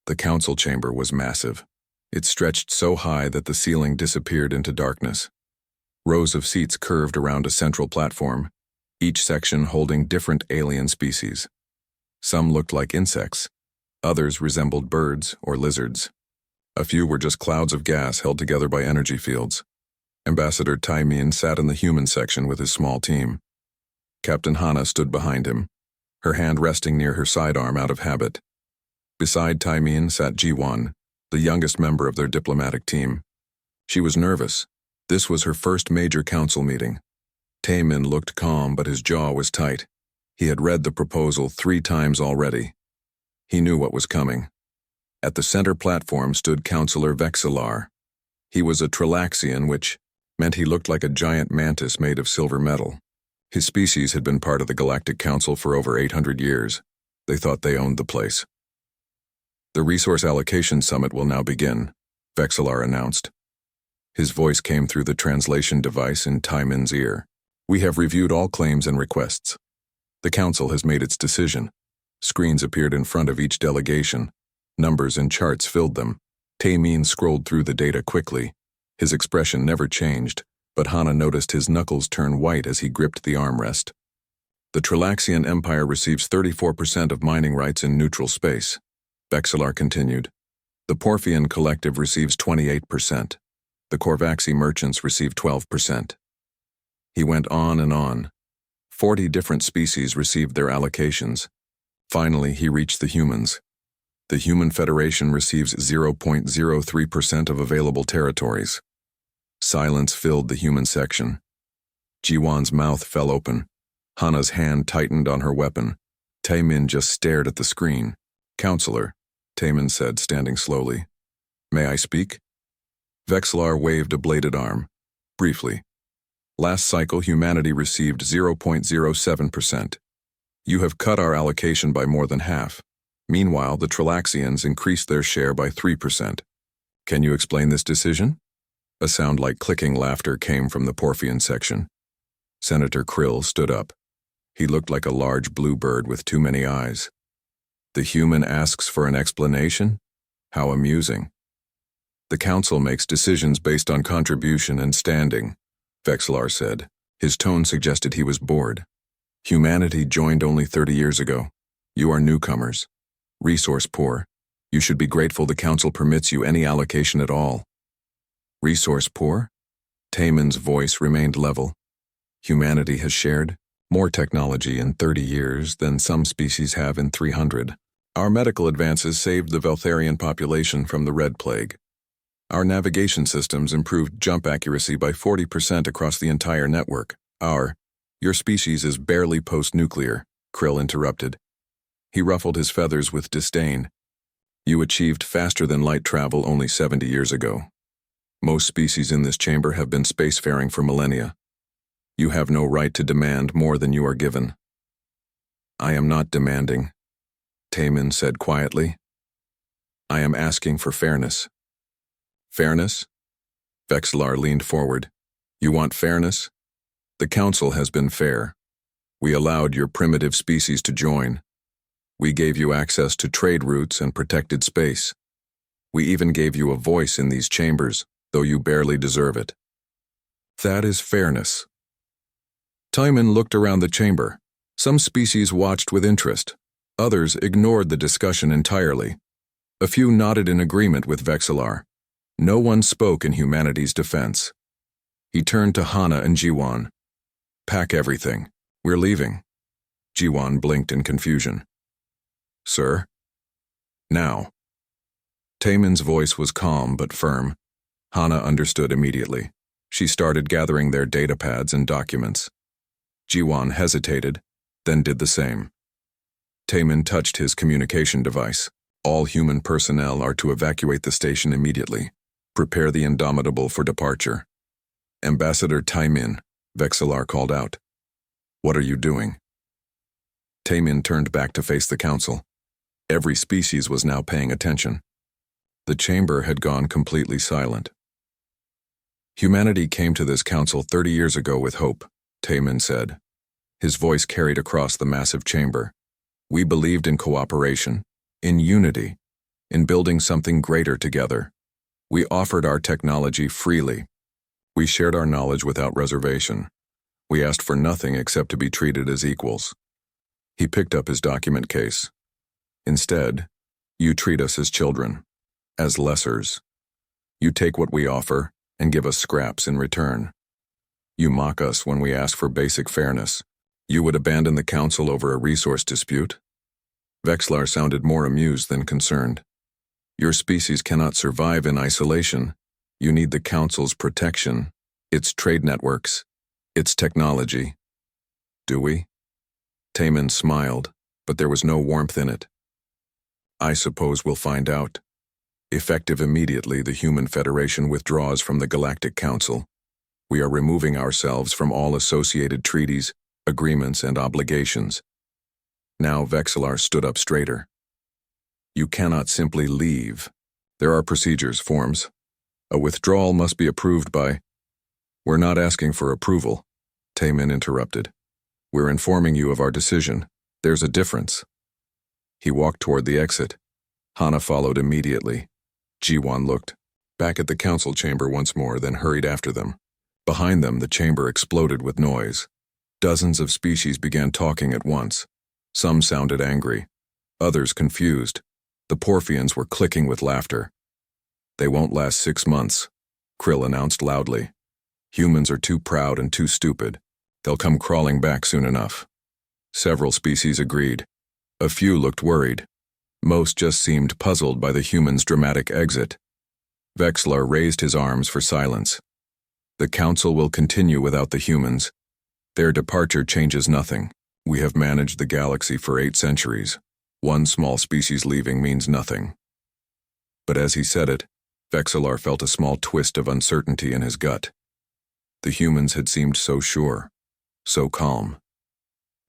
The council chamber was massive. It stretched so high that the ceiling disappeared into darkness. Rows of seats curved around a central platform, each section holding different alien species. Some looked like insects. Others resembled birds or lizards. A few were just clouds of gas held together by energy fields. Ambassador Taimin sat in the human section with his small team. Captain Hana stood behind him, her hand resting near her sidearm out of habit. Beside Taimin sat Ji-won, the youngest member of their diplomatic team. She was nervous. This was her first major council meeting. Taimin looked calm, but his jaw was tight. He had read the proposal 3 times already. He knew what was coming. At the center platform stood Councillor Vexillar. He was a Trilaxian, which meant he looked like a giant mantis made of silver metal. His species had been part of the Galactic Council for over 800 years. They thought they owned the place. The Resource Allocation Summit will now begin, Vexillar announced. His voice came through the translation device in Taimin's ear. We have reviewed all claims and requests. The Council has made its decision. Screens appeared in front of each delegation. Numbers and charts filled them. Taimin scrolled through the data quickly. His expression never changed, but Hana noticed his knuckles turn white as he gripped the armrest. The Trilaxian Empire receives 34% of mining rights in neutral space. Vexillar continued. The Porphian Collective receives 28%. The Korvaxi merchants receive 12%. He went on and on. 40 different species received their allocations. Finally, he reached the humans. The Human Federation receives 0.03% of available territories. Silence filled the human section. Ji-won's mouth fell open. Hana's hand tightened on her weapon. Taimin just stared at the screen. Counselor, Taimin said, standing slowly. May I speak? Vexillar waved a bladed arm. Briefly. Last cycle, humanity received 0.07%. You have cut our allocation by more than half. Meanwhile, the Trilaxians increased their share by 3%. Can you explain this decision? A sound like clicking laughter came from the Porphian section. Senator Krill stood up. He looked like a large blue bird with too many eyes. The human asks for an explanation? How amusing. The council makes decisions based on contribution and standing, Vexillar said. His tone suggested he was bored. Humanity joined only 30 years ago. You are newcomers. Resource poor. You should be grateful the council permits you any allocation at all. Resource poor? Taimin's voice remained level. Humanity has shared more technology in 30 years than some species have in 300. Our medical advances saved the Veltharian population from the Red Plague. Our navigation systems improved jump accuracy by 40% across the entire network. Your species is barely post-nuclear, Krill interrupted. He ruffled his feathers with disdain. You achieved faster-than-light travel only 70 years ago. Most species in this chamber have been spacefaring for millennia. You have no right to demand more than you are given. I am not demanding, Taimin said quietly. I am asking for fairness. Fairness? Vexillar leaned forward. You want fairness? The council has been fair. We allowed your primitive species to join. We gave you access to trade routes and protected space. We even gave you a voice in these chambers, though you barely deserve it. That is fairness. Taimin looked around the chamber. Some species watched with interest. Others ignored the discussion entirely. A few nodded in agreement with Vexillar. No one spoke in humanity's defense. He turned to Hana and Ji-won. Pack everything. We're leaving. Ji-won blinked in confusion. Sir? Now. Taimin's voice was calm but firm. Hana understood immediately. She started gathering their datapads and documents. Ji-won hesitated, then did the same. Taimin touched his communication device. All human personnel are to evacuate the station immediately. Prepare the Indomitable for departure. Ambassador Taimin, Vexillar called out. What are you doing? Taimin turned back to face the council. Every species was now paying attention. The chamber had gone completely silent. Humanity came to this council 30 years ago with hope, Taimin said. His voice carried across the massive chamber. We believed in cooperation, in unity. in building something greater together. We offered our technology freely. We shared our knowledge without reservation. We asked for nothing except to be treated as equals. He picked up his document case. Instead, you treat us as children, as lessers. You take what we offer and give us scraps in return. You mock us when we ask for basic fairness. You would abandon the council over a resource dispute? Vexlar sounded more amused than concerned. Your species cannot survive in isolation. You need the council's protection, its trade networks, its technology. Do we? Taman smiled, but there was no warmth in it. I suppose we'll find out. Effective immediately, the Human Federation withdraws from the Galactic Council. We are removing ourselves from all associated treaties, agreements, and obligations. Now Vexlar stood up straighter. You cannot simply leave. There are procedures, forms. A withdrawal must be approved by... We're not asking for approval, Taman interrupted. We're informing you of our decision. There's a difference. He walked toward the exit. Hana followed immediately. Jiwan looked back at the council chamber once more, then hurried after them. Behind them, the chamber exploded with noise. Dozens of species began talking at once. Some sounded angry, others confused. The Porphians were clicking with laughter. They won't last 6 months, Krill announced loudly. Humans are too proud and too stupid. They'll come crawling back soon enough. Several species agreed. A few looked worried. Most just seemed puzzled by the humans' dramatic exit. Vexlar raised his arms for silence. The council will continue without the humans. Their departure changes nothing. We have managed the galaxy for 8 centuries. One small species leaving means nothing. But as he said it, Vexlar felt a small twist of uncertainty in his gut. The humans had seemed so sure, so calm.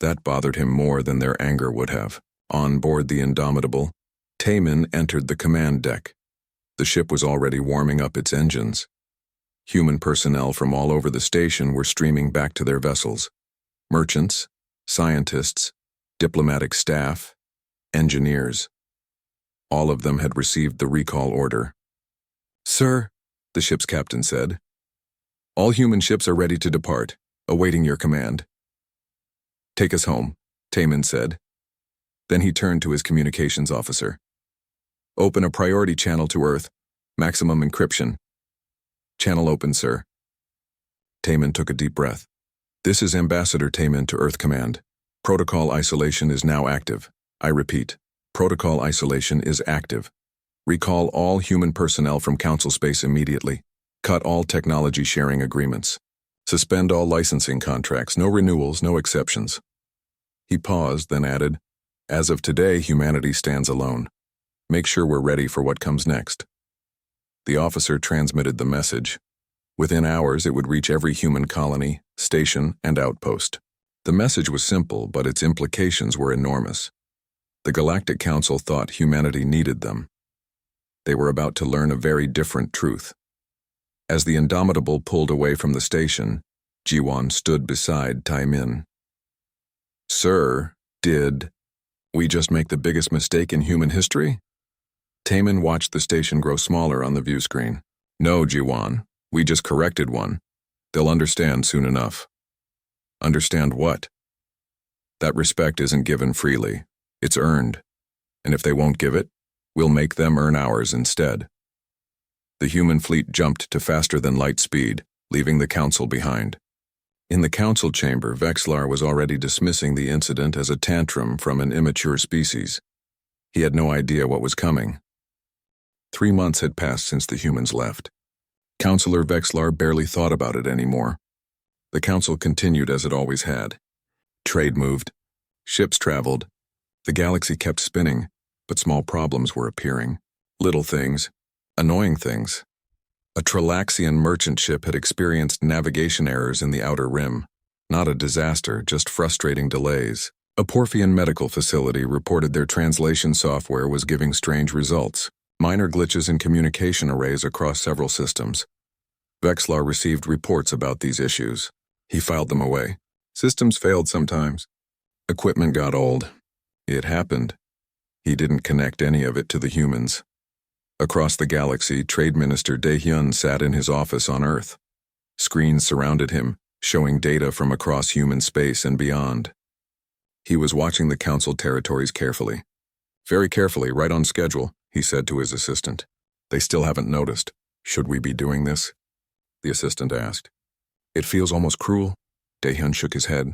That bothered him more than their anger would have. On board the Indomitable, Taman entered the command deck. The ship was already warming up its engines. Human personnel from all over the station were streaming back to their vessels. Merchants, scientists, diplomatic staff, engineers. All of them had received the recall order. Sir, the ship's captain said, all human ships are ready to depart, awaiting your command. Take us home, Taman said. Then he turned to his communications officer. Open a priority channel to Earth. Maximum encryption. Channel open, sir. Taman took a deep breath. This is Ambassador Taman to Earth Command. Protocol isolation is now active. I repeat, protocol isolation is active. Recall all human personnel from Council space immediately. Cut all technology sharing agreements. Suspend all licensing contracts, no renewals, no exceptions. He paused, then added, as of today, humanity stands alone. Make sure we're ready for what comes next. The officer transmitted the message. Within hours, it would reach every human colony, station, and outpost. The message was simple, but its implications were enormous. The Galactic Council thought humanity needed them. They were about to learn a very different truth. As the Indomitable pulled away from the station, Jiwan stood beside Taman. Sir, did we just make the biggest mistake in human history? Taman watched the station grow smaller on the view screen. No, Jiwan, we just corrected one. They'll understand soon enough. Understand what? That respect isn't given freely. It's earned. And if they won't give it, we'll make them earn ours instead. The human fleet jumped to faster than light speed, leaving the council behind. In the council chamber, Vexlar was already dismissing the incident as a tantrum from an immature species. He had no idea what was coming. 3 months had passed since the humans left. Councillor Vexlar barely thought about it anymore. The council continued as it always had. Trade moved. Ships traveled. The galaxy kept spinning, but small problems were appearing. Little things. Annoying things. A Tralaxian merchant ship had experienced navigation errors in the outer rim. Not a disaster, just frustrating delays. A Porphian medical facility reported their translation software was giving strange results. Minor glitches in communication arrays across several systems. Vexlar received reports about these issues. He filed them away. Systems failed sometimes. Equipment got old. It happened. He didn't connect any of it to the humans. Across the galaxy, Trade Minister Dae-hyun sat in his office on Earth. Screens surrounded him, showing data from across human space and beyond. He was watching the Council territories carefully. Very carefully, right on schedule, he said to his assistant. They still haven't noticed. Should we be doing this? The assistant asked. It feels almost cruel. Dae-hyun shook his head.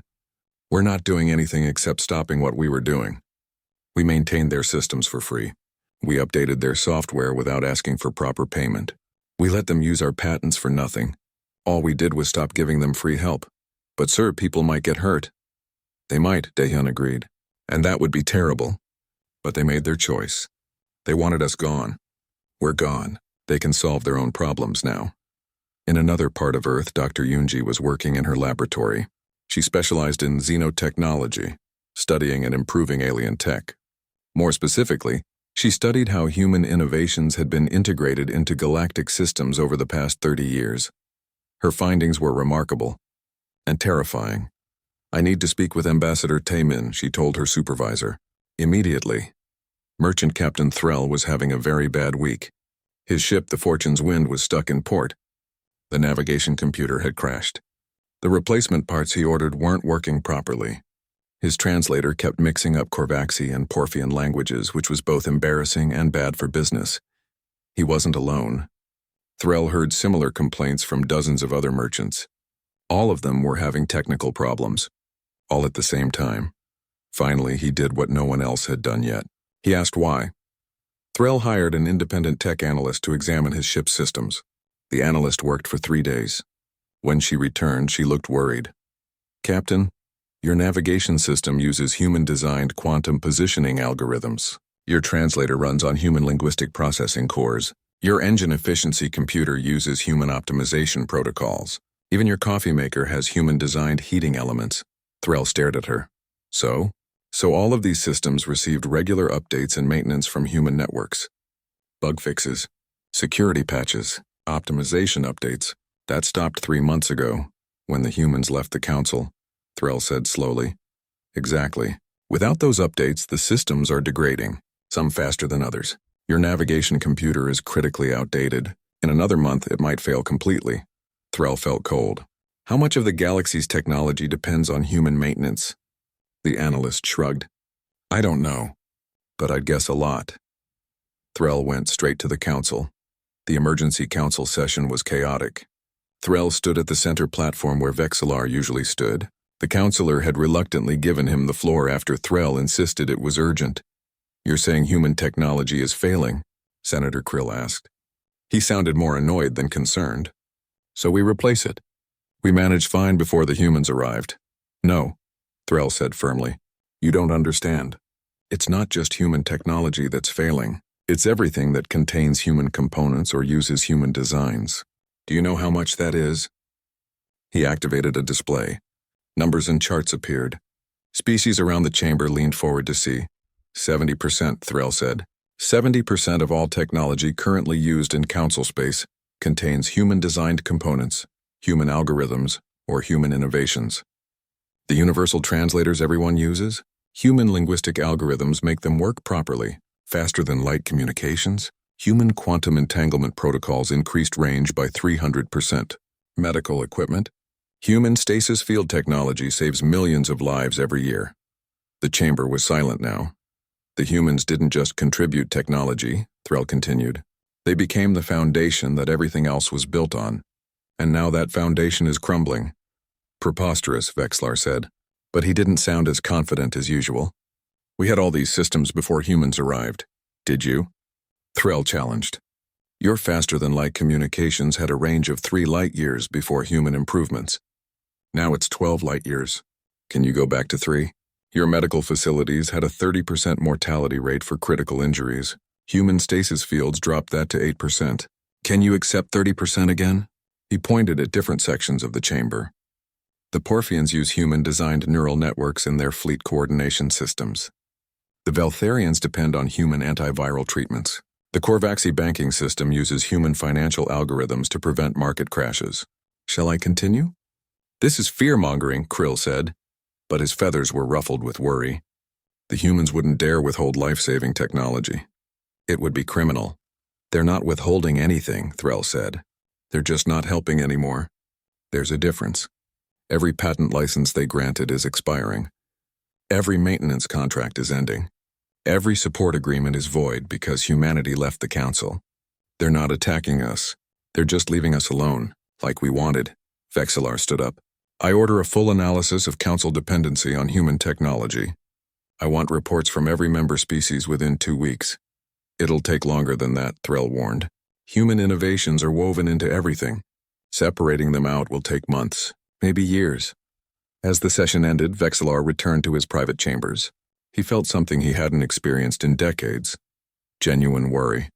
We're not doing anything except stopping what we were doing. We maintained their systems for free. We updated their software without asking for proper payment. We let them use our patents for nothing. All we did was stop giving them free help. But sir, people might get hurt. They might, Dae-hyun agreed. And that would be terrible. But they made their choice. They wanted us gone. We're gone. They can solve their own problems now. In another part of Earth, Dr. Yoonji was working in her laboratory. She specialized in xenotechnology, studying and improving alien tech. More specifically, she studied how human innovations had been integrated into galactic systems over the past 30 years. Her findings were remarkable and terrifying. I need to speak with Ambassador Tae-min, she told her supervisor. Immediately. Merchant Captain Threll was having a very bad week. His ship, the Fortune's Wind, was stuck in port. The navigation computer had crashed. The replacement parts he ordered weren't working properly. His translator kept mixing up Korvaxi and Porphian languages, which was both embarrassing and bad for business. He wasn't alone. Threll heard similar complaints from dozens of other merchants. All of them were having technical problems, all at the same time. Finally, he did what no one else had done yet. He asked why. Threll hired an independent tech analyst to examine his ship's systems. The analyst worked for 3 days. When she returned, she looked worried. Captain, your navigation system uses human-designed quantum positioning algorithms. Your translator runs on human linguistic processing cores. Your engine efficiency computer uses human optimization protocols. Even your coffee maker has human-designed heating elements. Threll stared at her. So all of these systems received regular updates and maintenance from human networks. Bug fixes, security patches, optimization updates. That stopped 3 months ago, when the humans left the council, Threll said slowly. Exactly. Without those updates, the systems are degrading, some faster than others. Your navigation computer is critically outdated. In another month, it might fail completely. Threll felt cold. How much of the galaxy's technology depends on human maintenance? The analyst shrugged. I don't know, but I'd guess a lot. Threll went straight to the council. The emergency council session was chaotic. Threll stood at the center platform where Vexillar usually stood. The counselor had reluctantly given him the floor after Threll insisted it was urgent. You're saying human technology is failing? Senator Krill asked. He sounded more annoyed than concerned. So we replace it. We managed fine before the humans arrived. No, Threll said firmly. You don't understand. It's not just human technology that's failing. It's everything that contains human components or uses human designs. Do you know how much that is? He activated a display. Numbers and charts appeared. Species around the chamber leaned forward to see. 70%, Threll said. 70% of all technology currently used in council space contains human-designed components, human algorithms, or human innovations. The universal translators everyone uses? Human linguistic algorithms make them work properly, faster than light communications. Human quantum entanglement protocols increased range by 300%. Medical equipment. Human stasis field technology saves millions of lives every year. The chamber was silent now. The humans didn't just contribute technology, Threll continued. They became the foundation that everything else was built on. And now that foundation is crumbling. Preposterous, Vexlar said. But he didn't sound as confident as usual. We had all these systems before humans arrived. Did you? Threll challenged. Your faster-than-light communications had a range of 3 light-years before human improvements. Now it's 12 light-years. Can you go back to 3? Your medical facilities had a 30% mortality rate for critical injuries. Human stasis fields dropped that to 8%. Can you accept 30% again? He pointed at different sections of the chamber. The Porphians use human-designed neural networks in their fleet coordination systems. The Veltharians depend on human antiviral treatments. The Korvaxi banking system uses human financial algorithms to prevent market crashes. Shall I continue? This is fear-mongering, Krill said, but his feathers were ruffled with worry. The humans wouldn't dare withhold life-saving technology. It would be criminal. "They're not withholding anything," Threll said. "They're just not helping anymore. There's a difference. Every patent license they granted is expiring. Every maintenance contract is ending. Every support agreement is void because humanity left the Council. They're not attacking us. They're just leaving us alone, like we wanted." Vexillar stood up. "I order a full analysis of Council dependency on human technology. I want reports from every member species within 2 weeks." "It'll take longer than that," Threll warned. "Human innovations are woven into everything. Separating them out will take months, maybe years." As the session ended, Vexillar returned to his private chambers. He felt something he hadn't experienced in decades: genuine worry.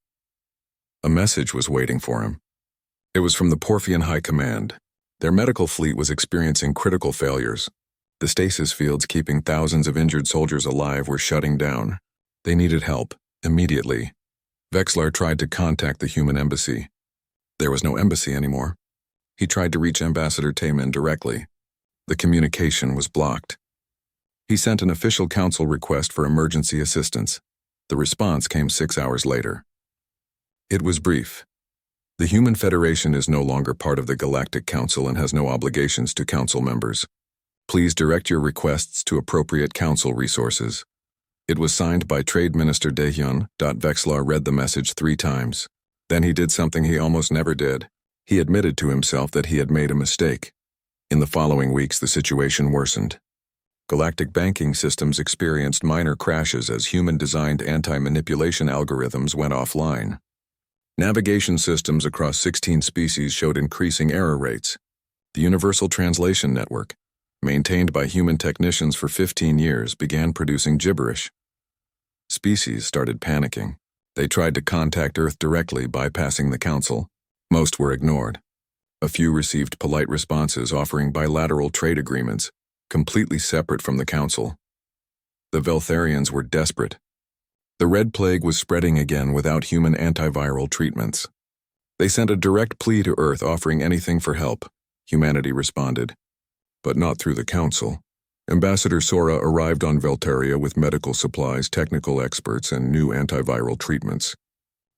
A message was waiting for him. It was from the Porphian High Command. Their medical fleet was experiencing critical failures. The stasis fields keeping thousands of injured soldiers alive were shutting down. They needed help, immediately. Vexillar tried to contact the human embassy. There was no embassy anymore. He tried to reach Ambassador Taemin directly. The communication was blocked. He sent an official council request for emergency assistance. The response came 6 hours later. It was brief. "The Human Federation is no longer part of the Galactic Council and has no obligations to Council members. Please direct your requests to appropriate Council resources." It was signed by Trade Minister Daehyun. Vexillar read the message 3 times. Then he did something he almost never did. He admitted to himself that he had made a mistake. In the following weeks, the situation worsened. Galactic banking systems experienced minor crashes as human-designed anti-manipulation algorithms went offline. Navigation systems across 16 species showed increasing error rates. The Universal Translation Network, maintained by human technicians for 15 years, began producing gibberish. Species started panicking. They tried to contact Earth directly, bypassing the Council. Most were ignored. A few received polite responses offering bilateral trade agreements, completely separate from the Council. The Veltharians were desperate. The Red Plague was spreading again without human antiviral treatments. They sent a direct plea to Earth offering anything for help. Humanity responded. But not through the Council. Ambassador Sora arrived on Veltaria with medical supplies, technical experts, and new antiviral treatments.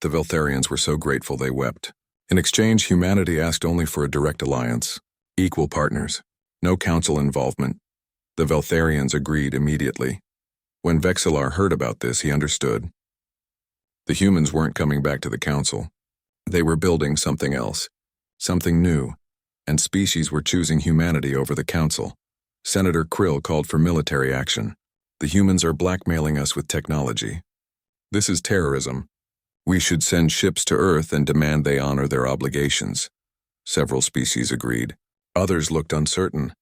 The Veltharians were so grateful they wept. In exchange, humanity asked only for a direct alliance, equal partners, no Council involvement. The Veltharians agreed immediately. When Vexillar heard about this, he understood. The humans weren't coming back to the Council. They were building something else, something new, and species were choosing humanity over the Council. Senator Krill called for military action. "The humans are blackmailing us with technology. This is terrorism. We should send ships to Earth and demand they honor their obligations." Several species agreed. Others looked uncertain.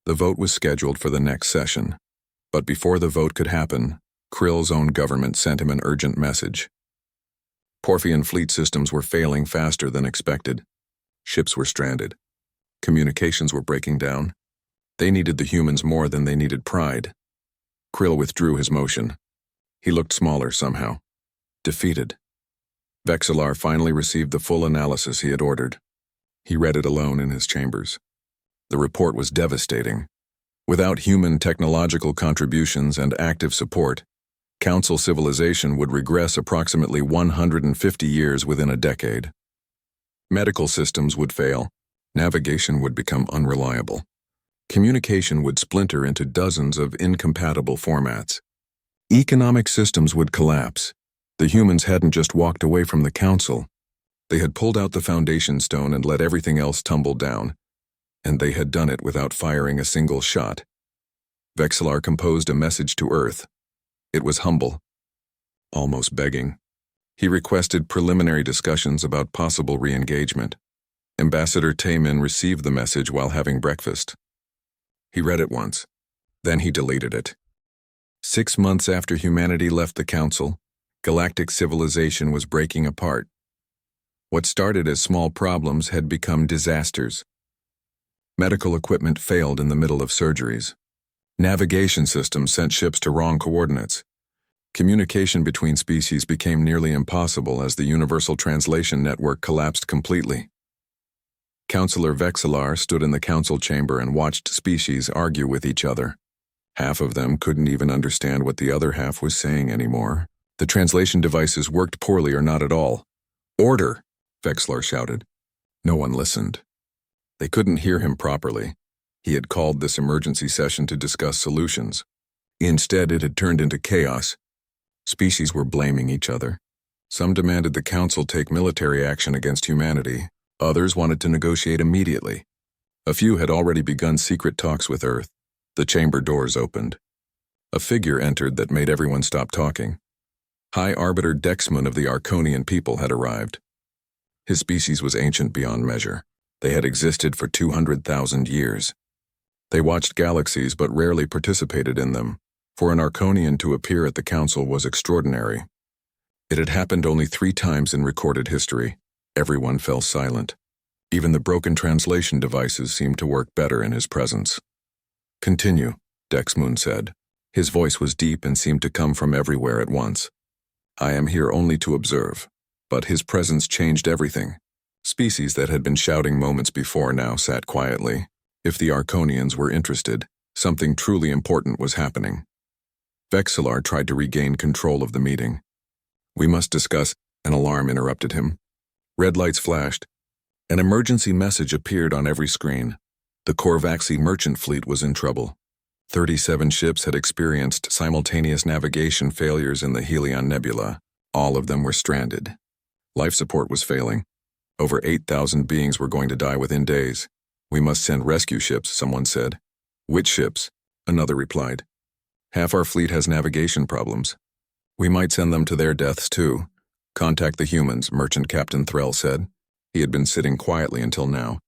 The vote was scheduled for the next session. But before the vote could happen, Krill's own government sent him an urgent message. Porphian fleet systems were failing faster than expected. Ships were stranded. Communications were breaking down. They needed the humans more than they needed pride. Krill withdrew his motion. He looked smaller somehow. Defeated. Vexillar finally received the full analysis he had ordered. He read it alone in his chambers. The report was devastating. Without human technological contributions and active support, Council civilization would regress approximately 150 years within a decade. Medical systems would fail. Navigation would become unreliable. Communication would splinter into dozens of incompatible formats. Economic systems would collapse. The humans hadn't just walked away from the Council. They had pulled out the foundation stone and let everything else tumble down. And they had done it without firing a single shot. Vexillar composed a message to Earth. It was humble, almost begging. He requested preliminary discussions about possible re-engagement. Ambassador Taemin received the message while having breakfast. He read it once. Then he deleted it. 6 months after humanity left the Council, galactic civilization was breaking apart. What started as small problems had become disasters. Medical equipment failed in the middle of surgeries. Navigation systems sent ships to wrong coordinates. Communication between species became nearly impossible as the Universal Translation Network collapsed completely. Councillor Vexillar stood in the council chamber and watched species argue with each other. Half of them couldn't even understand what the other half was saying anymore. The translation devices worked poorly or not at all. Order! Vexlar shouted. No one listened. They couldn't hear him properly. He had called this emergency session to discuss solutions. Instead, it had turned into chaos. Species were blaming each other. Some demanded the Council take military action against humanity. Others wanted to negotiate immediately. A few had already begun secret talks with Earth. The chamber doors opened. A figure entered that made everyone stop talking. High Arbiter Dexman of the Arconian people had arrived. His species was ancient beyond measure. They had existed for 200,000 years. They watched galaxies but rarely participated in them. For an Arconian to appear at the Council was extraordinary. It had happened only 3 times in recorded history. Everyone fell silent. Even the broken translation devices seemed to work better in his presence. Continue, Dexmoon said. His voice was deep and seemed to come from everywhere at once. I am here only to observe. But his presence changed everything. Species that had been shouting moments before now sat quietly. If the Arconians were interested, something truly important was happening. Vexlar tried to regain control of the meeting. We must discuss. An alarm interrupted him. Red lights flashed. An emergency message appeared on every screen. The Korvaxi merchant fleet was in trouble. 37 ships had experienced simultaneous navigation failures in the Helion Nebula. All of them were stranded. Life support was failing. Over 8,000 beings were going to die within days. We must send rescue ships, someone said. Which ships? Another replied. Half our fleet has navigation problems. We might send them to their deaths too. Contact the humans, Merchant Captain Threll said. He had been sitting quietly until now.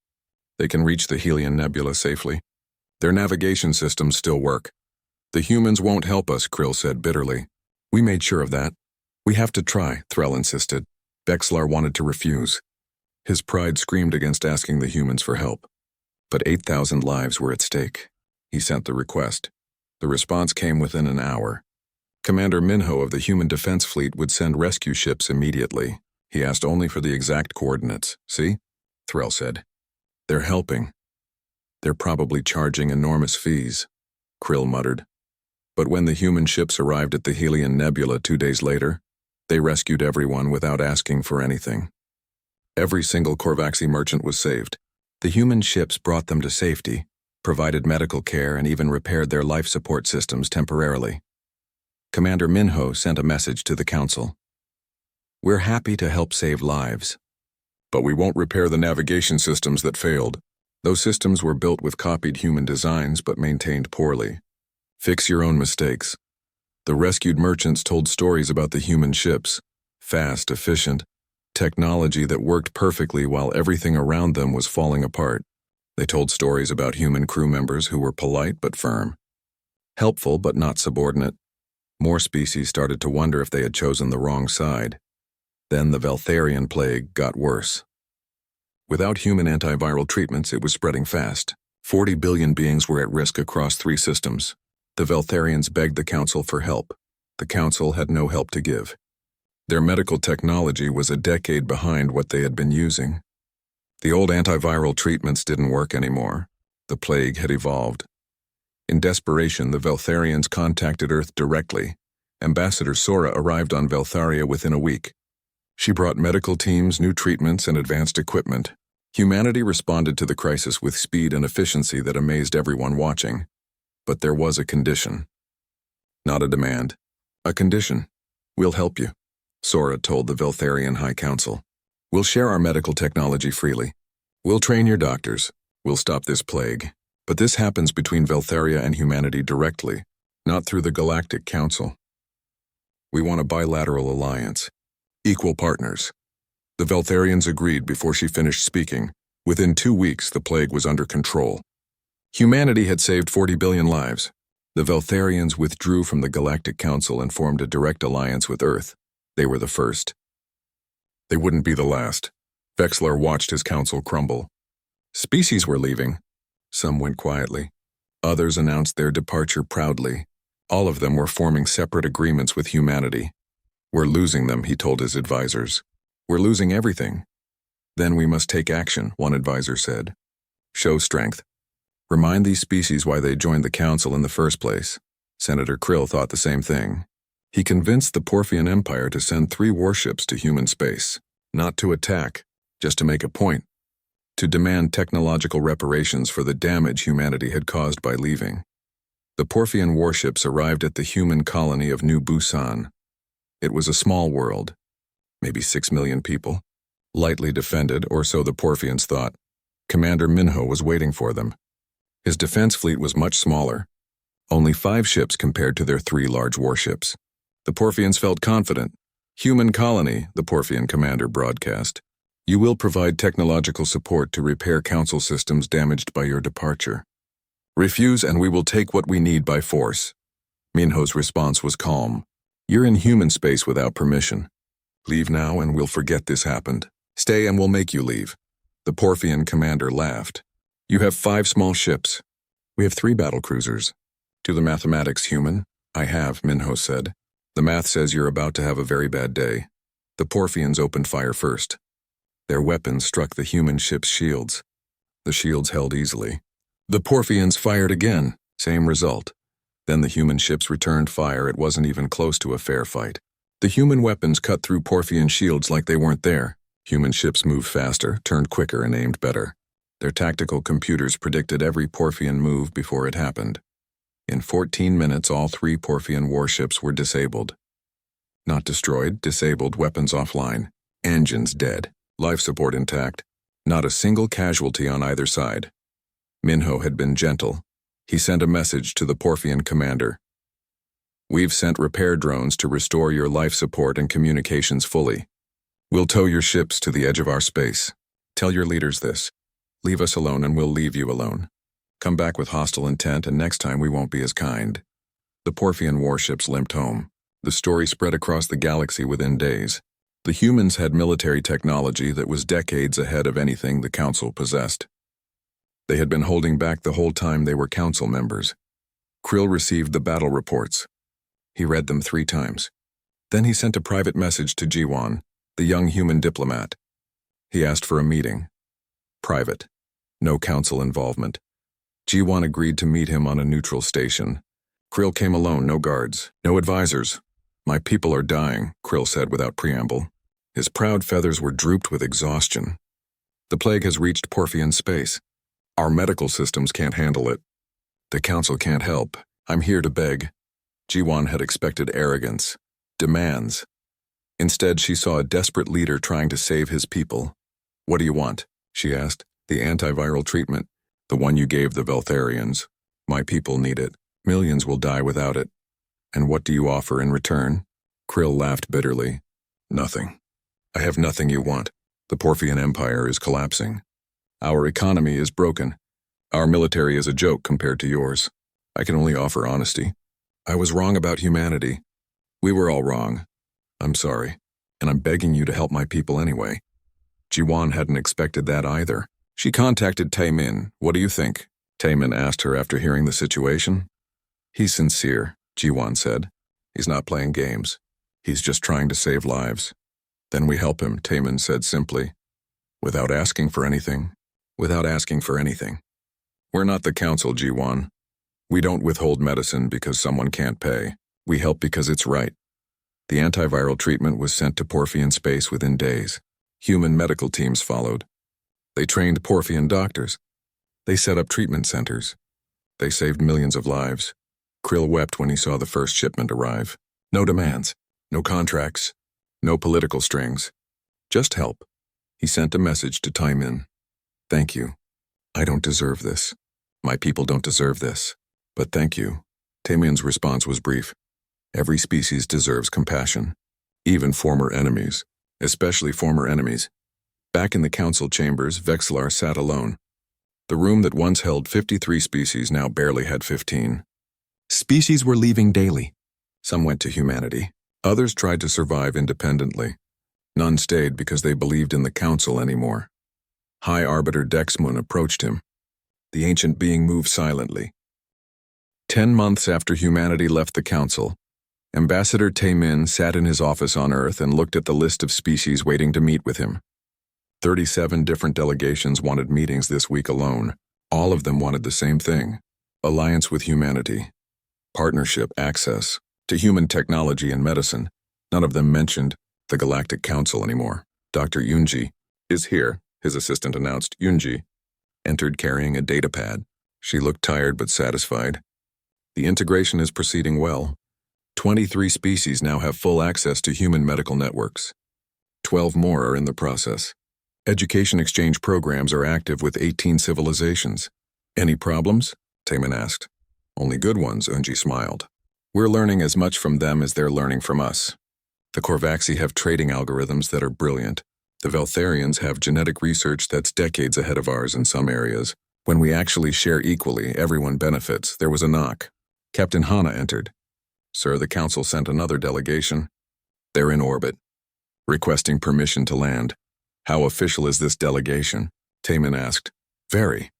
They can reach the Helion Nebula safely. Their navigation systems still work. The humans won't help us, Krill said bitterly. We made sure of that. We have to try, Threll insisted. Vexlar wanted to refuse. His pride screamed against asking the humans for help. But 8,000 lives were at stake. He sent the request. The response came within an hour. Commander Minho of the Human Defense Fleet would send rescue ships immediately. He asked only for the exact coordinates. See? Threll said. They're helping. They're probably charging enormous fees, Krill muttered. But when the human ships arrived at the Helion Nebula 2 days later, they rescued everyone without asking for anything. Every single Korvaxi merchant was saved. The human ships brought them to safety, provided medical care, and even repaired their life support systems temporarily. Commander Minho sent a message to the Council. We're happy to help save lives. But we won't repair the navigation systems that failed. Those systems were built with copied human designs but maintained poorly. Fix your own mistakes. The rescued merchants told stories about the human ships. Fast, efficient, technology that worked perfectly while everything around them was falling apart. They told stories about human crew members who were polite but firm. Helpful but not subordinate. More species started to wonder if they had chosen the wrong side. Then the Veltharian plague got worse. Without human antiviral treatments, it was spreading fast. 40 billion beings were at risk across 3 systems. The Veltharians begged the Council for help. The Council had no help to give. Their medical technology was a decade behind what they had been using. The old antiviral treatments didn't work anymore. The plague had evolved. In desperation, the Veltharians contacted Earth directly. Ambassador Sora arrived on Veltharia within a week. She brought medical teams, new treatments, and advanced equipment. Humanity responded to the crisis with speed and efficiency that amazed everyone watching. But there was a condition. Not a demand. A condition. We'll help you, Sora told the Veltharian High Council. We'll share our medical technology freely. We'll train your doctors. We'll stop this plague. But this happens between Veltharia and humanity directly, not through the Galactic Council. We want a bilateral alliance. Equal partners. The Veltharians agreed before she finished speaking. Within 2 weeks, the plague was under control. Humanity had saved 40 billion lives. The Veltharians withdrew from the Galactic Council and formed a direct alliance with Earth. They were the first. They wouldn't be the last. Vexlar watched his council crumble. Species were leaving. Some went quietly. Others announced their departure proudly. All of them were forming separate agreements with humanity. We're losing them, he told his advisors. We're losing everything. Then we must take action, one advisor said. Show strength. Remind these species why they joined the Council in the first place. Senator Krill thought the same thing. He convinced the Porphian Empire to send 3 warships to human space. Not to attack, just to make a point. To demand technological reparations for the damage humanity had caused by leaving. The Porphian warships arrived at the human colony of New Busan. It was a small world, maybe 6 million people, lightly defended, or so the Porphians thought. Commander Minho was waiting for them. His defense fleet was much smaller, only 5 ships compared to their 3 large warships. The Porphians felt confident. Human colony, the Porphian commander broadcast. You will provide technological support to repair council systems damaged by your departure. Refuse and we will take what we need by force. Minho's response was calm. You're in human space without permission. Leave now and we'll forget this happened. Stay and we'll make you leave. The Porphian commander laughed. You have 5 small ships. We have 3 battle cruisers. To the mathematics, human? I have, Minho said. The math says you're about to have a very bad day. The Porphians opened fire first. Their weapons struck the human ship's shields. The shields held easily. The Porphians fired again, same result. Then the human ships returned fire. It wasn't even close to a fair fight. The human weapons cut through Porphian shields like they weren't there. Human ships moved faster, turned quicker, and aimed better. Their tactical computers predicted every Porphian move before it happened. In 14 minutes, all 3 Porphian warships were disabled. Not destroyed, disabled, weapons offline. Engines dead. Life support intact. Not a single casualty on either side. Minho had been gentle. He sent a message to the Porphian commander. We've sent repair drones to restore your life support and communications fully. We'll tow your ships to the edge of our space. Tell your leaders this. Leave us alone and we'll leave you alone. Come back with hostile intent and next time we won't be as kind. The Porphian warships limped home. The story spread across the galaxy within days. The humans had military technology that was decades ahead of anything the Council possessed. They had been holding back the whole time they were Council members. Krill received the battle reports. He read them 3 times. Then he sent a private message to Jiwan, the young human diplomat. He asked for a meeting. Private. No Council involvement. Jiwan agreed to meet him on a neutral station. Krill came alone, no guards, no advisors. My people are dying, Krill said without preamble. His proud feathers were drooped with exhaustion. The plague has reached Porphian space. Our medical systems can't handle it. The Council can't help. I'm here to beg. Jiwan had expected arrogance, demands. Instead, she saw a desperate leader trying to save his people. What do you want? She asked. The antiviral treatment, the one you gave the Veltharians. My people need it. Millions will die without it. And what do you offer in return? Krill laughed bitterly. Nothing. I have nothing you want. The Porphian Empire is collapsing. Our economy is broken. Our military is a joke compared to yours. I can only offer honesty. I was wrong about humanity. We were all wrong. I'm sorry, and I'm begging you to help my people anyway. Jiwan hadn't expected that either. She contacted Taemin. What do you think? Taemin asked her after hearing the situation. He's sincere, Jiwan said. He's not playing games. He's just trying to save lives. Then we help him, Taemin said simply. Without asking for anything. Without asking for anything. We're not the Council, Jiwan. We don't withhold medicine because someone can't pay. We help because it's right. The antiviral treatment was sent to Porphian space within days. Human medical teams followed. They trained Porphian doctors. They set up treatment centers. They saved millions of lives. Krill wept when he saw the first shipment arrive. No demands, no contracts, no political strings. Just help. He sent a message to Taemin. Thank you. I don't deserve this. My people don't deserve this. But thank you. Taemin's response was brief. Every species deserves compassion. Even former enemies. Especially former enemies. Back in the council chambers, Vexlar sat alone. The room that once held 53 species now barely had 15. Species were leaving daily. Some went to humanity. Others tried to survive independently. None stayed because they believed in the council anymore. High Arbiter Dexmun approached him. The ancient being moved silently. 10 months after humanity left the council, Ambassador Taemin sat in his office on Earth and looked at the list of species waiting to meet with him. 37 different delegations wanted meetings this week alone. All of them wanted the same thing: alliance with humanity, partnership, access to human technology and medicine. None of them mentioned the Galactic Council anymore. Dr. Yunji is here, his assistant announced. Yunji entered carrying a data pad. She looked tired but satisfied. The integration is proceeding well. 23 species now have full access to human medical networks. 12 more are in the process. Education exchange programs are active with 18 civilizations. Any problems? Taman asked. Only good ones, Unji smiled. We're learning as much from them as they're learning from us. The Korvaxi have trading algorithms that are brilliant. The Veltharians have genetic research that's decades ahead of ours in some areas. When we actually share equally, everyone benefits. There was a knock. Captain Hana entered. Sir, the Council sent another delegation. They're in orbit, requesting permission to land. How official is this delegation? Taman asked. Very.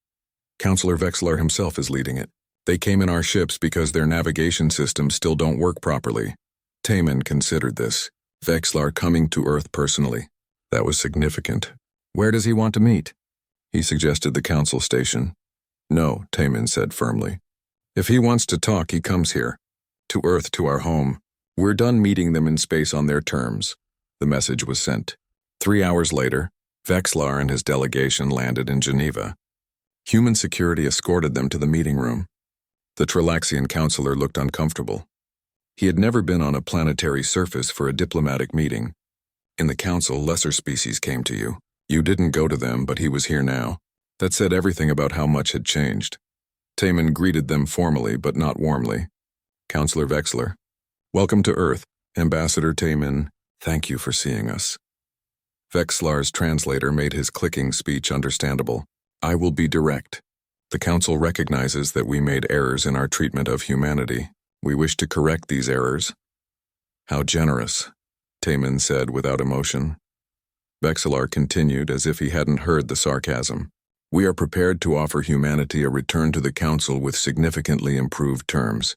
Councillor Vexlar himself is leading it. They came in our ships because their navigation systems still don't work properly. Taman considered this. Vexlar coming to Earth personally. That was significant. Where does he want to meet? He suggested the Council station. No, Taman said firmly. If he wants to talk, he comes here. To Earth, to our home. We're done meeting them in space on their terms. The message was sent. 3 hours later, Vexlar and his delegation landed in Geneva. Human security escorted them to the meeting room. The Trilaxian counselor looked uncomfortable. He had never been on a planetary surface for a diplomatic meeting. In the council, lesser species came to you. You didn't go to them, but he was here now. That said everything about how much had changed. Taman greeted them formally, but not warmly. Counselor Vexlar. Welcome to Earth. Ambassador Taman, thank you for seeing us. Vexlar's translator made his clicking speech understandable. I will be direct. The Council recognizes that we made errors in our treatment of humanity. We wish to correct these errors. How generous, Taman said without emotion. Vexlar continued as if he hadn't heard the sarcasm. We are prepared to offer humanity a return to the Council with significantly improved terms.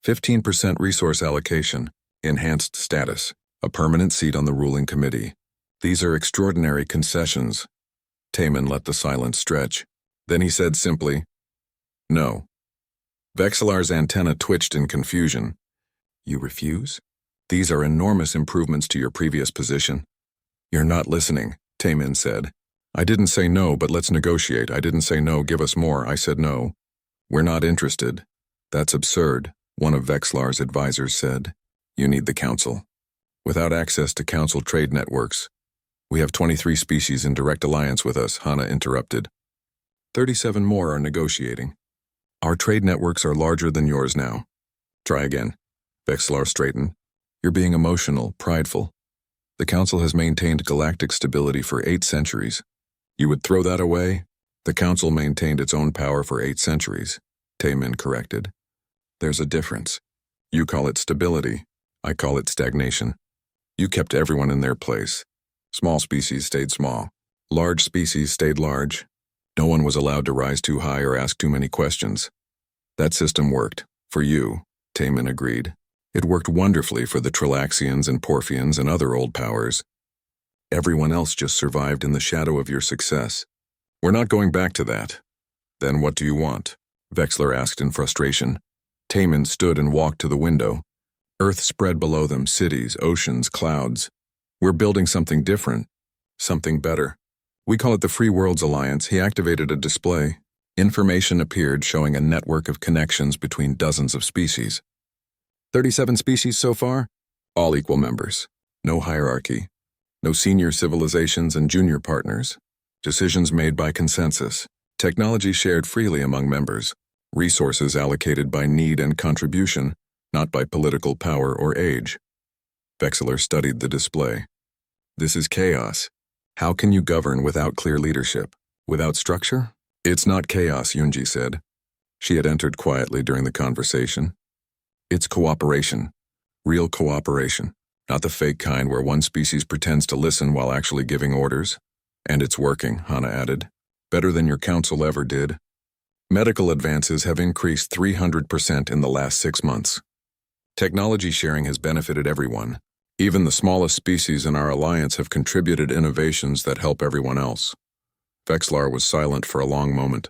15% resource allocation, enhanced status, a permanent seat on the ruling committee. These are extraordinary concessions. Taman let the silence stretch. Then he said simply, no. Vexlar's antenna twitched in confusion. You refuse? These are enormous improvements to your previous position. You're not listening, Taman said. I didn't say no, but let's negotiate. I didn't say no, give us more. I said no. We're not interested. That's absurd, one of Vexlar's advisors said. You need the Council. Without access to Council trade networks, we have 23 species in direct alliance with us, Hana interrupted. 37 more are negotiating. Our trade networks are larger than yours now. Try again. Vexlar straightened. You're being emotional, prideful. The Council has maintained galactic stability for 8 centuries. You would throw that away? The Council maintained its own power for 8 centuries, Taman corrected. There's a difference. You call it stability. I call it stagnation. You kept everyone in their place. Small species stayed small. Large species stayed large. No one was allowed to rise too high or ask too many questions. That system worked. For you, Taman agreed. It worked wonderfully for the Trilaxians and Porphians and other old powers. Everyone else just survived in the shadow of your success. We're not going back to that. Then what do you want? Vexlar asked in frustration. Taman stood and walked to the window. Earth spread below them, cities, oceans, clouds. We're building something different, something better. We call it the Free Worlds Alliance. He activated a display. Information appeared showing a network of connections between dozens of species. 37 species so far? All equal members. No hierarchy. No senior civilizations and junior partners. Decisions made by consensus. Technology shared freely among members. Resources allocated by need and contribution, not by political power or age. Vexlar studied the display. This is chaos. How can you govern without clear leadership? Without structure? It's not chaos, Yunji said. She had entered quietly during the conversation. It's cooperation. Real cooperation. Not the fake kind where one species pretends to listen while actually giving orders. And it's working, Hana added. Better than your council ever did. Medical advances have increased 300% in the last 6 months. Technology sharing has benefited everyone. Even the smallest species in our alliance have contributed innovations that help everyone else. Vexlar was silent for a long moment.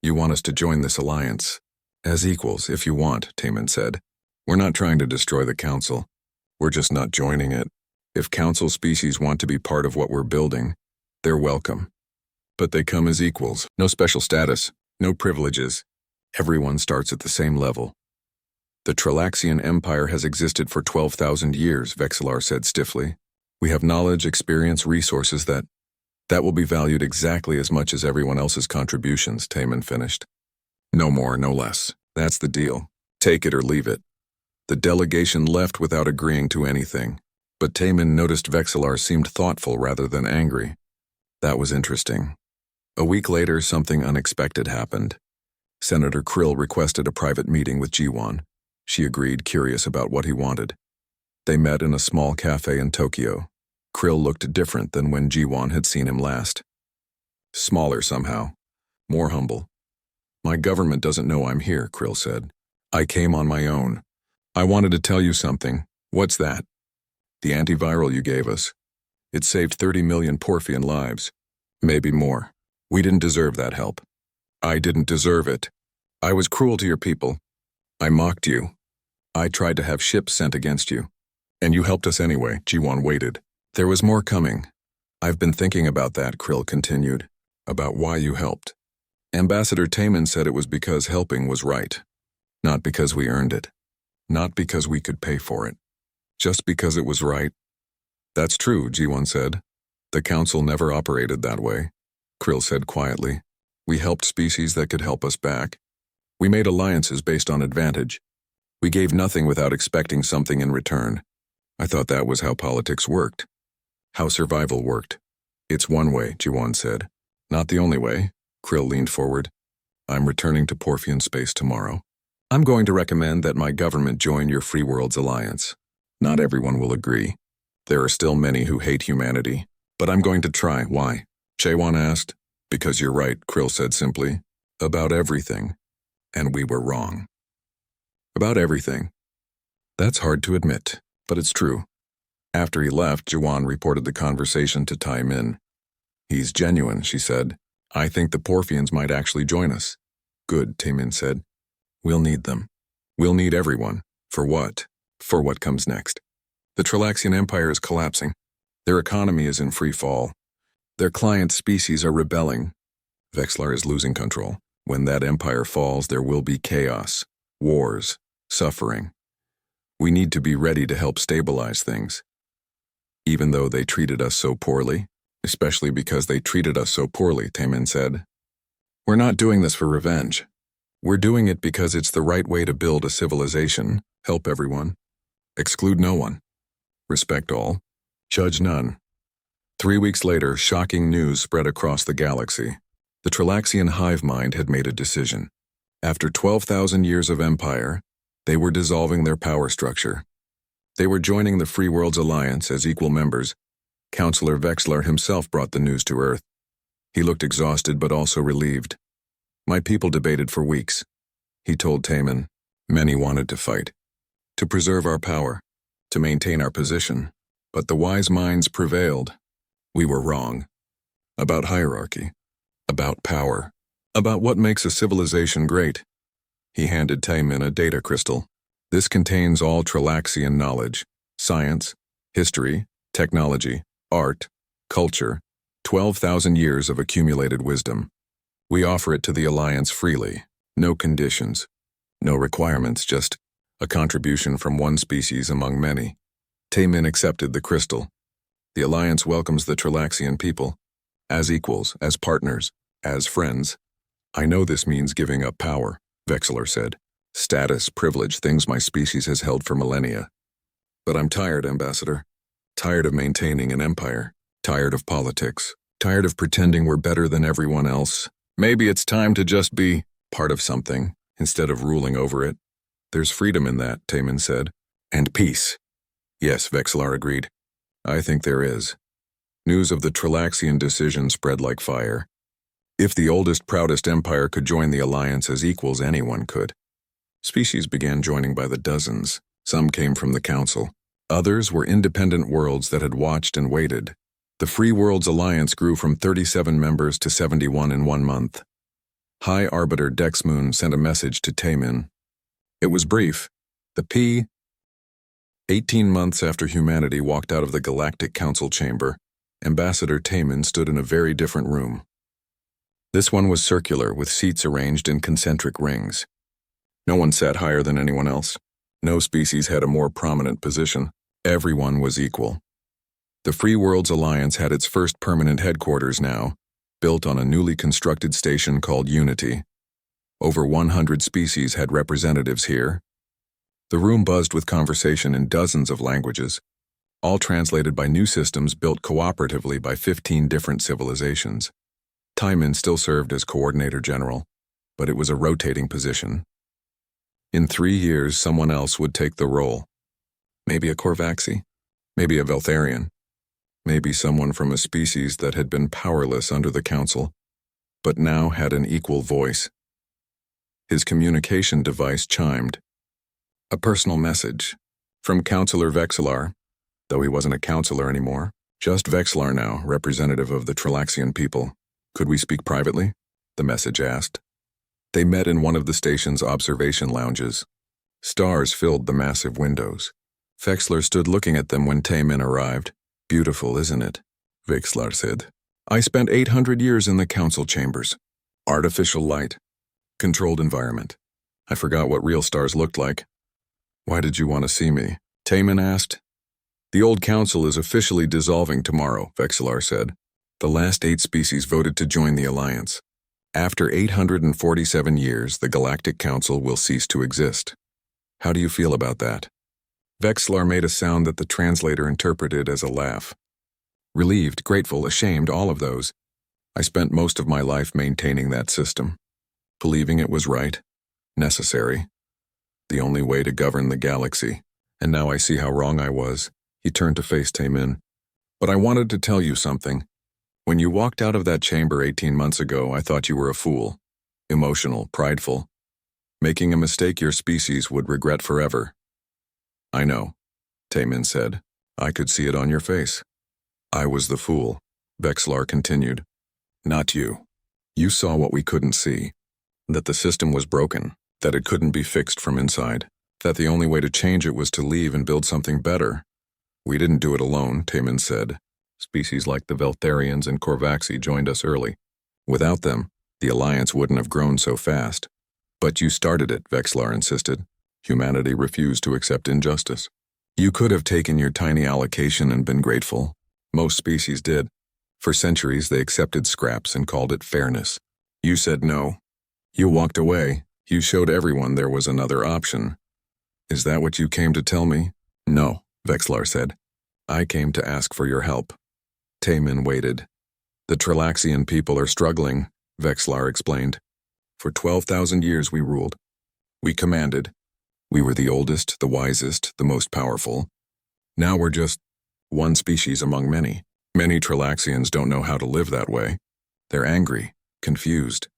You want us to join this alliance? As equals, if you want, Taman said. We're not trying to destroy the council. We're just not joining it. If council species want to be part of what we're building, they're welcome. But they come as equals. No special status, no privileges. Everyone starts at the same level. The Tralaxian Empire has existed for 12,000 years, Vexillar said stiffly. We have knowledge, experience, resources that will be valued exactly as much as everyone else's contributions, Taman finished. No more, no less. That's the deal. Take it or leave it. The delegation left without agreeing to anything, but Taman noticed Vexillar seemed thoughtful rather than angry. That was interesting. A week later, something unexpected happened. Senator Krill requested a private meeting with Jiwan. She agreed, curious about what he wanted. They met in a small cafe in Tokyo. Krill looked different than when Jiwan had seen him last. Smaller somehow. More humble. My government doesn't know I'm here, Krill said. I came on my own. I wanted to tell you something. What's that? The antiviral you gave us. It saved 30 million Porphian lives. Maybe more. We didn't deserve that help. I didn't deserve it. I was cruel to your people. I mocked you. I tried to have ships sent against you. And you helped us anyway, Jiwan waited. There was more coming. I've been thinking about that, Krill continued. About why you helped. Ambassador Taman said it was because helping was right. Not because we earned it. Not because we could pay for it. Just because it was right. That's true, Jiwan said. The council never operated that way. Krill said quietly. We helped species that could help us back. We made alliances based on advantage. We gave nothing without expecting something in return. I thought that was how politics worked. How survival worked. It's one way, Jiwan said. Not the only way. Krill leaned forward. I'm returning to Porphian space tomorrow. I'm going to recommend that my government join your Free Worlds Alliance. Not everyone will agree. There are still many who hate humanity. But I'm going to try. Why? Chewan asked. Because you're right, Krill said simply. About everything. And we were wrong. About everything. That's hard to admit, but it's true. After he left, Jiwan reported the conversation to Tai Min. He's genuine, she said. I think the Porphians might actually join us. Good, Tai Min said. We'll need them. We'll need everyone. For what? For what comes next. The Tralaxian Empire is collapsing. Their economy is in free fall. Their client species are rebelling. Vexillar is losing control. When that empire falls, there will be chaos, wars, suffering. We need to be ready to help stabilize things. Even though they treated us so poorly, especially because they treated us so poorly, Taman said. We're not doing this for revenge. We're doing it because it's the right way to build a civilization, help everyone, exclude no one, respect all, judge none. 3 weeks later, shocking news spread across the galaxy. The Tralaxian hive mind had made a decision. After 12,000 years of empire, they were dissolving their power structure. They were joining the Free Worlds Alliance as equal members. Counselor Vexillar himself brought the news to Earth. He looked exhausted but also relieved. My people debated for weeks. He told Taman, many wanted to fight, to preserve our power, to maintain our position, but the wise minds prevailed. We were wrong. About hierarchy, about power, about what makes a civilization great. He handed Taman a data crystal. This contains all Tralaxian knowledge, science, history, technology, art, culture, 12,000 years of accumulated wisdom. We offer it to the Alliance freely, no conditions, no requirements, just a contribution from one species among many. Taman accepted the crystal. The Alliance welcomes the Tralaxian people, as equals, as partners, as friends. I know this means giving up power, Vexillar said. Status, privilege, things my species has held for millennia. But I'm tired, Ambassador. Tired of maintaining an empire. Tired of politics. Tired of pretending we're better than everyone else. Maybe it's time to just be part of something, instead of ruling over it. There's freedom in that, Taman said. And peace. Yes, Vexillar agreed. I think there is. News of the Tralaxian decision spread like fire. If the oldest, proudest empire could join the Alliance as equals, anyone could. Species began joining by the dozens. Some came from the Council. Others were independent worlds that had watched and waited. The Free Worlds Alliance grew from 37 members to 71 in 1 month. High Arbiter Dexmoon sent a message to Taman. It was brief. The P 18 months after humanity walked out of the Galactic Council chamber, Ambassador Taman stood in a very different room. This one was circular, with seats arranged in concentric rings. No one sat higher than anyone else. No species had a more prominent position. Everyone was equal. The Free Worlds Alliance had its first permanent headquarters now, built on a newly constructed station called Unity. Over 100 species had representatives here. The room buzzed with conversation in dozens of languages, all translated by new systems built cooperatively by 15 different civilizations. Timon still served as Coordinator General, but it was a rotating position. In 3 years, someone else would take the role. Maybe a Korvaxi, maybe a Veltharian, maybe someone from a species that had been powerless under the Council, but now had an equal voice. His communication device chimed. A personal message from Councillor Vexillar, though he wasn't a councillor anymore. Just Vexillar now, representative of the Trilaxian people. Could we speak privately? The message asked. They met in one of the station's observation lounges. Stars filled the massive windows. Vexillar stood looking at them when Taman arrived. Beautiful, isn't it? Vexillar said. I spent 800 years in the council chambers. Artificial light. Controlled environment. I forgot what real stars looked like. Why did you want to see me? Taman asked. The old council is officially dissolving tomorrow, Vexillar said. The last 8 species voted to join the alliance. After 847 years, the Galactic Council will cease to exist. How do you feel about that? Vexillar made a sound that the translator interpreted as a laugh. Relieved, grateful, ashamed, all of those. I spent most of my life maintaining that system, believing it was right, necessary, the only way to govern the galaxy. And now I see how wrong I was. He turned to face Taman. But I wanted to tell you something. When you walked out of that chamber 18 months ago, I thought you were a fool. Emotional, prideful. Making a mistake your species would regret forever. I know, Taman said. I could see it on your face. I was the fool, Vexillar continued. Not you. You saw what we couldn't see. That the system was broken, that it couldn't be fixed from inside, that the only way to change it was to leave and build something better. We didn't do it alone, Taman said. Species like the Veltharians and Korvaxi joined us early. Without them, the Alliance wouldn't have grown so fast. But you started it, Vexillar insisted. Humanity refused to accept injustice. You could have taken your tiny allocation and been grateful. Most species did. For centuries, they accepted scraps and called it fairness. You said no. You walked away. You showed everyone there was another option. Is that what you came to tell me? No, Vexillar said. I came to ask for your help. Taman waited. The Trilaxian people are struggling, Vexillar explained. For 12,000 years we ruled. We commanded. We were the oldest, the wisest, the most powerful. Now we're just one species among many. Many Trilaxians don't know how to live that way. They're angry, confused.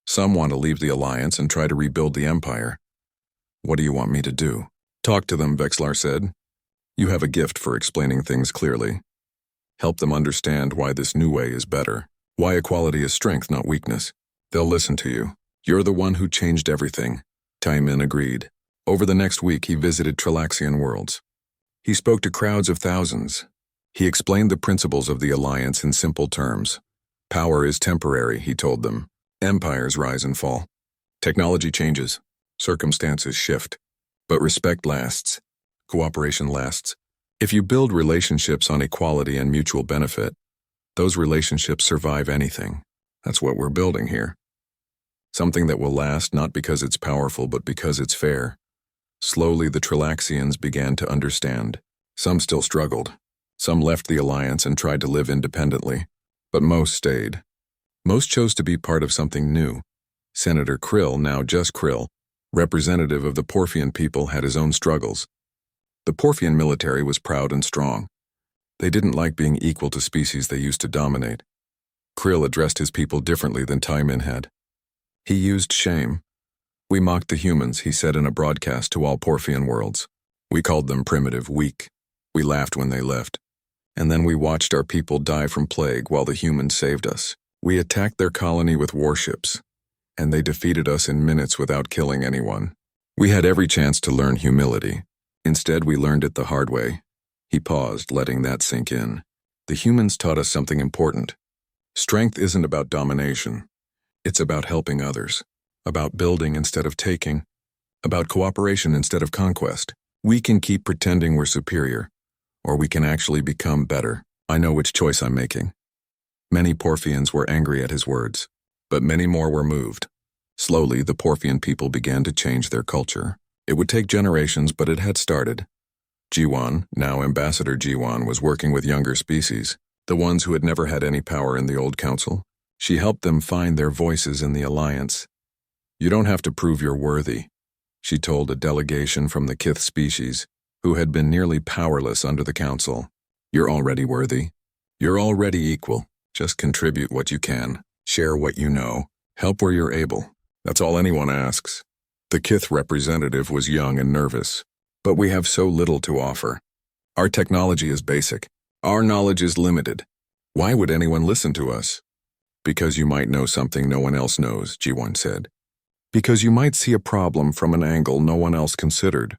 Some want to leave the Alliance and try to rebuild the Empire. What do you want me to do? Talk to them, Vexillar said. You have a gift for explaining things clearly. Help them understand why this new way is better. Why equality is strength, not weakness. They'll listen to you. You're the one who changed everything. Taman agreed. Over the next week, he visited Trilaxian worlds. He spoke to crowds of thousands. He explained the principles of the Alliance in simple terms. Power is temporary, he told them. Empires rise and fall. Technology changes. Circumstances shift. But respect lasts. Cooperation lasts. If you build relationships on equality and mutual benefit, those relationships survive anything. That's what we're building here. Something that will last not because it's powerful, but because it's fair. Slowly, the Trilaxians began to understand. Some still struggled. Some left the Alliance and tried to live independently. But most stayed. Most chose to be part of something new. Senator Krill, now just Krill, representative of the Porphian people, had his own struggles. The Porphian military was proud and strong. They didn't like being equal to species they used to dominate. Krill addressed his people differently than Taman had. He used shame. We mocked the humans, he said in a broadcast to all Porphian worlds. We called them primitive, weak. We laughed when they left. And then we watched our people die from plague while the humans saved us. We attacked their colony with warships, and they defeated us in minutes without killing anyone. We had every chance to learn humility. Instead, we learned it the hard way. He paused, letting that sink in. The humans taught us something important. Strength isn't about domination. It's about helping others, about building instead of taking, about cooperation instead of conquest. We can keep pretending we're superior, or we can actually become better. I know which choice I'm making. Many Porphians were angry at his words, but many more were moved. Slowly, the Porphian people began to change their culture. It would take generations, but it had started. Jiwan, now Ambassador Jiwan, was working with younger species, the ones who had never had any power in the old council. She helped them find their voices in the alliance. You don't have to prove you're worthy, she told a delegation from the Kith species, who had been nearly powerless under the council. You're already worthy. You're already equal. Just contribute what you can, share what you know, help where you're able. That's all anyone asks. The Kith representative was young and nervous. But we have so little to offer. Our technology is basic. Our knowledge is limited. Why would anyone listen to us? Because you might know something no one else knows, G1 said. Because you might see a problem from an angle no one else considered.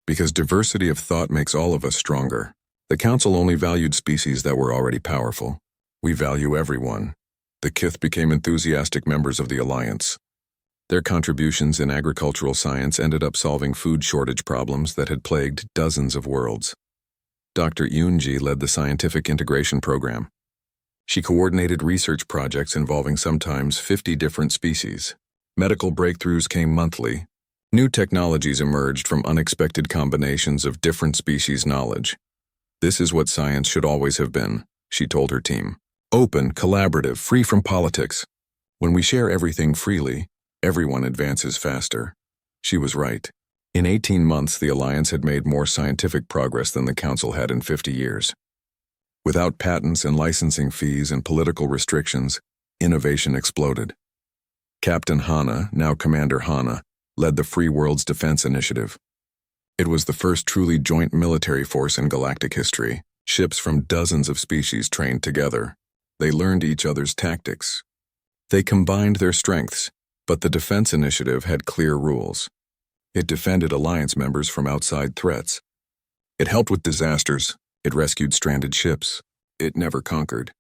Because diversity of thought makes all of us stronger. The council only valued species that were already powerful. We value everyone. The Kith became enthusiastic members of the Alliance. Their contributions in agricultural science ended up solving food shortage problems that had plagued dozens of worlds. Dr. Yoonji led the scientific integration program. She coordinated research projects involving sometimes 50 different species. Medical breakthroughs came monthly. New technologies emerged from unexpected combinations of different species' knowledge. This is what science should always have been, she told her team. Open, collaborative, free from politics. When we share everything freely, everyone advances faster. She was right. In 18 months, the Alliance had made more scientific progress than the Council had in 50 years. Without patents and licensing fees and political restrictions, innovation exploded. Captain Hana, now Commander Hana, led the Free World's Defense Initiative. It was the first truly joint military force in galactic history. Ships from dozens of species trained together. They learned each other's tactics. They combined their strengths, but the Defense Initiative had clear rules. It defended Alliance members from outside threats. It helped with disasters. It rescued stranded ships. It never conquered.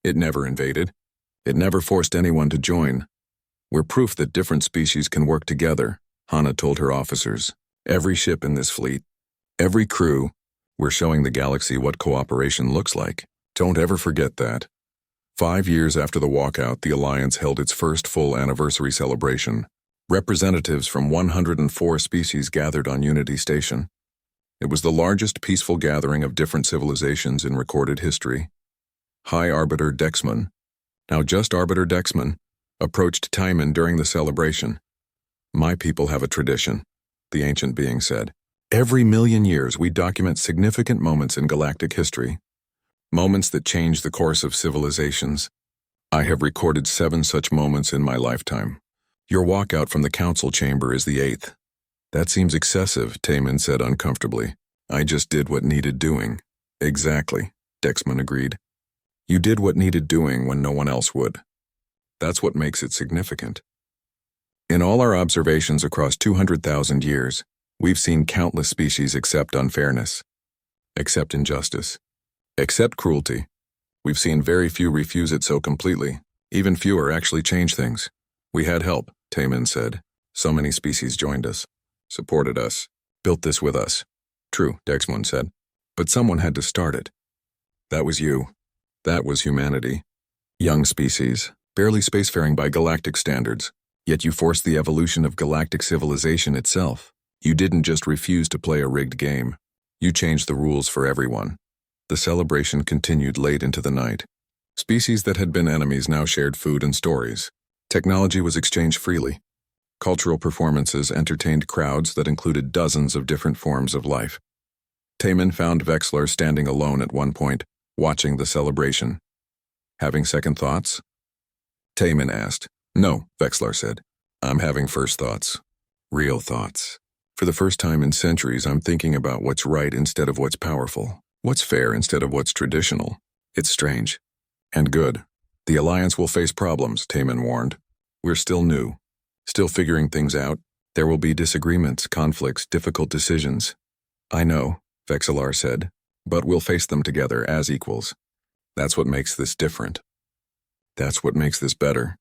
It never invaded. It never forced anyone to join. We're proof that different species can work together, Hana told her officers. Every ship in this fleet, every crew, we're showing the galaxy what cooperation looks like. Don't ever forget that. 5 years after the walkout, the Alliance held its first full anniversary celebration. Representatives from 104 species gathered on Unity Station. It was the largest peaceful gathering of different civilizations in recorded history. High Arbiter Dexman, now just Arbiter Dexman, approached Timon during the celebration. My people have a tradition, the ancient being said. Every million years we document significant moments in galactic history. Moments that change the course of civilizations. I have recorded 7 such moments in my lifetime. Your walkout from the council chamber is the 8th. That seems excessive, Taman said uncomfortably. I just did what needed doing. Exactly, Dexman agreed. You did what needed doing when no one else would. That's what makes it significant. In all our observations across 200,000 years, we've seen countless species accept unfairness, accept injustice, accept cruelty. We've seen very few refuse it so completely. Even fewer actually change things. We had help, Taman said. So many species joined us, supported us, built this with us. True, Dexmon said. But someone had to start it. That was you. That was humanity. Young species, barely spacefaring by galactic standards. Yet you forced the evolution of galactic civilization itself. You didn't just refuse to play a rigged game. You changed the rules for everyone. The celebration continued late into the night. Species that had been enemies now shared food and stories. Technology was exchanged freely. Cultural performances entertained crowds that included dozens of different forms of life. Taman found Vexler standing alone at one point, watching the celebration. Having second thoughts? Taman asked. No, Vexler said. I'm having first thoughts. Real thoughts. For the first time in centuries, I'm thinking about what's right instead of what's powerful. What's fair instead of what's traditional. It's strange. And good. The Alliance will face problems, Taman warned. We're still new. Still figuring things out. There will be disagreements, conflicts, difficult decisions. I know, Vexillar said, but we'll face them together as equals. That's what makes this different. That's what makes this better.